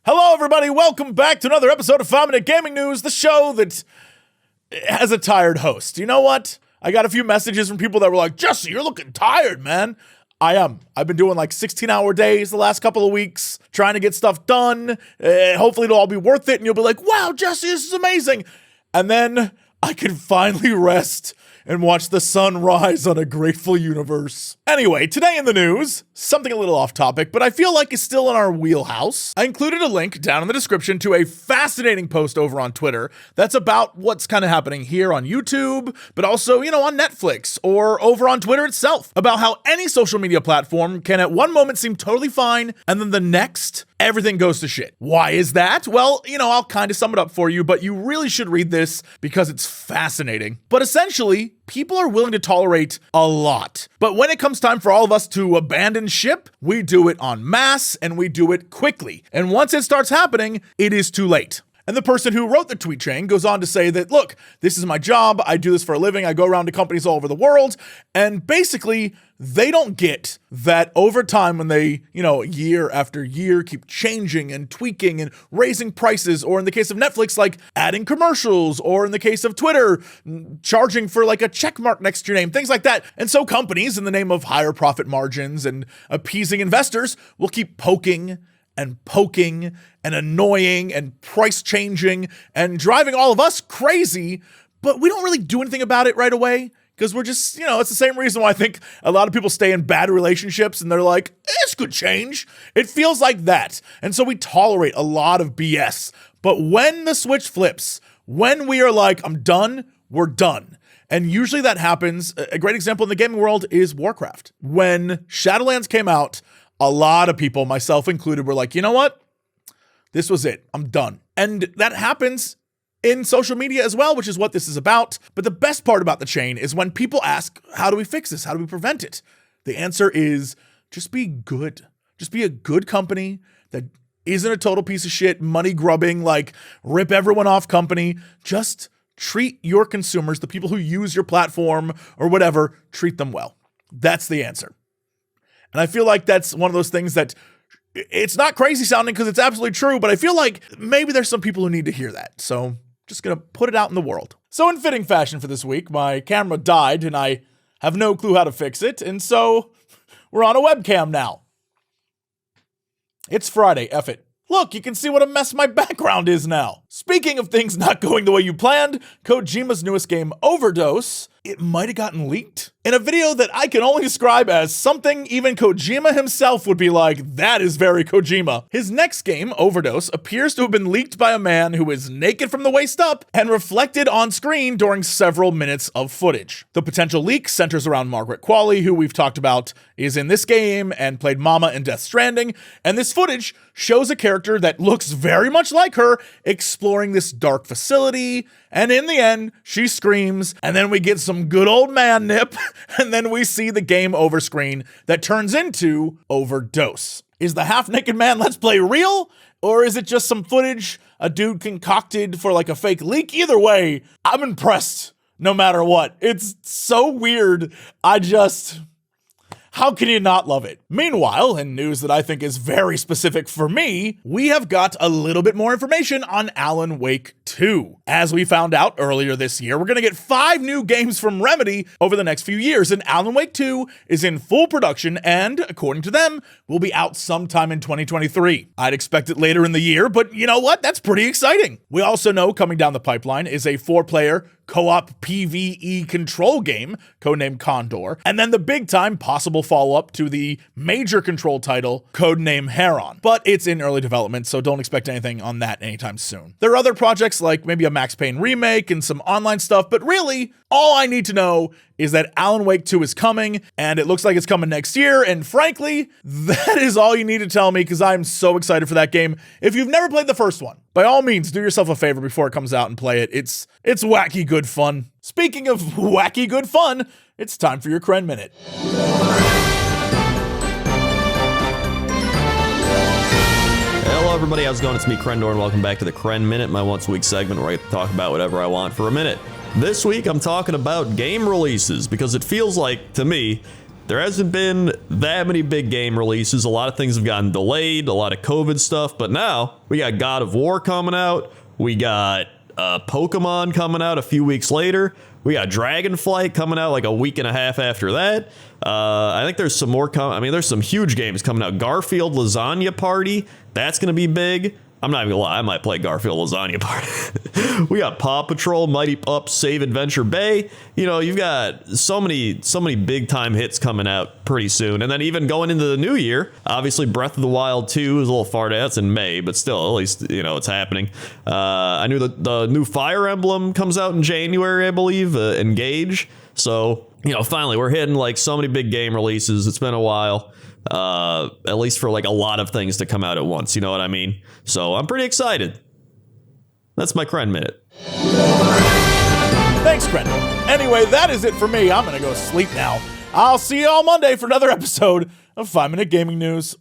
Hello, everybody. Welcome back to another episode of 5 Minute Gaming News, the show that has a tired host. You know what? I got a few messages from people that were like, Jesse, you're looking tired, man. I am. I've been doing like 16-hour days the last couple of weeks, trying to get stuff done. Hopefully it'll all be worth it, and you'll be like, wow, Jesse, this is amazing. And then I can finally rest and watch the sun rise on a grateful universe. Anyway, today in the news, something a little off topic, but I feel like it's still in our wheelhouse. I included a link down in the description to a fascinating post over on Twitter that's about what's kind of happening here on YouTube, but also, on Netflix or over on Twitter itself, about how any social media platform can at one moment seem totally fine, and then the next, everything goes to shit. Why is that? Well, I'll kind of sum it up for you, but you really should read this because it's fascinating. But essentially, people are willing to tolerate a lot. But when it comes time for all of us to abandon ship, we do it en masse and we do it quickly. And once it starts happening, it is too late. And the person who wrote the tweet chain goes on to say that, look, this is my job. I do this for a living. I go around to companies all over the world. And basically, they don't get that over time when they, year after year keep changing and tweaking and raising prices, or in the case of Netflix, like adding commercials, or in the case of Twitter, charging for like a check mark next to your name, things like that. And so companies, in the name of higher profit margins and appeasing investors, will keep poking and annoying and price changing and driving all of us crazy, but we don't really do anything about it right away because we're just, it's the same reason why I think a lot of people stay in bad relationships and they're like, this could change. It feels like that. And so we tolerate a lot of BS. But when the switch flips, when we are like, I'm done, we're done. And usually that happens. A great example in the gaming world is Warcraft. When Shadowlands came out, a lot of people, myself included, were like, you know what? This was it. I'm done. And that happens in social media as well, which is what this is about. But the best part about the chain is when people ask, how do we fix this? How do we prevent it? The answer is just be good. Just be a good company that isn't a total piece of shit, money grubbing, like rip everyone off company. Just treat your consumers, the people who use your platform or whatever, treat them well. That's the answer. And I feel like that's one of those things that it's not crazy sounding because it's absolutely true, but I feel like maybe there's some people who need to hear that. So just going to put it out in the world. So in fitting fashion for this week, my camera died and I have no clue how to fix it. And so we're on a webcam now. It's Friday, F it. Look, you can see what a mess my background is now. Speaking of things not going the way you planned, Kojima's newest game, Overdose, it might have gotten leaked in a video that I can only describe as something even Kojima himself would be like, that is very Kojima. His next game, Overdose, appears to have been leaked by a man who is naked from the waist up and reflected on screen during several minutes of footage. The potential leak centers around Margaret Qualley, who we've talked about is in this game and played Mama in Death Stranding, and this footage shows a character that looks very much like her exploring this dark facility, and in the end, she screams, and then we get some good old man nip, and then we see the game over screen that turns into Overdose. Is the half-naked man Let's Play real? Or is it just some footage a dude concocted for like a fake leak? Either way, I'm impressed no matter what. It's so weird. How can you not love it? Meanwhile, in news that I think is very specific for me, we have got a little bit more information on Alan Wake 2. As we found out earlier this year, we're going to get 5 new games from Remedy over the next few years, and Alan Wake 2 is in full production and, according to them, will be out sometime in 2023. I'd expect it later in the year, but you know what? That's pretty exciting. We also know coming down the pipeline is a 4-player co-op PvE control game, codenamed Crendor, and then the big-time possible follow-up to the major control title, codenamed Heron. But it's in early development, so don't expect anything on that anytime soon. There are other projects like maybe a Max Payne remake and some online stuff, but really, all I need to know is that Alan Wake 2 is coming, and it looks like it's coming next year, and frankly, that is all you need to tell me because I'm so excited for that game. If you've never played the first one, by all means, do yourself a favor before it comes out and play it. It's wacky good fun. Speaking of wacky good fun, it's time for your Kren Minute. Hello everybody, how's it going? It's me, Crendor, and welcome back to the Kren Minute, my once-a-week segment where I get to talk about whatever I want for a minute. This week, I'm talking about game releases, because it feels like, to me, there hasn't been that many big game releases. A lot of things have gotten delayed, a lot of COVID stuff, but now we got God of War coming out. We got Pokemon coming out a few weeks later. We got Dragonflight coming out like a week and a half after that. I think there's some more there's some huge games coming out. Garfield Lasagna Party, that's going to be big. I'm not even gonna lie, I might play Garfield Lasagna Party. We got Paw Patrol, Mighty Pups, Save Adventure Bay. You know, you've got so many big time hits coming out pretty soon. And then even going into the new year, obviously Breath of the Wild 2 is a little far down. That's in May, but still, at least, you know, it's happening. I knew that the new Fire Emblem comes out in January, I believe, Engage. So, you know, finally, we're hitting like so many big game releases. It's been a while. At least for like a lot of things to come out at once, you know what I mean? So I'm pretty excited. That's my Kren Minute. Thanks, Crendor. Anyway, that is it for me. I'm gonna go sleep now. I'll see you all Monday for another episode of 5 Minute Gaming News.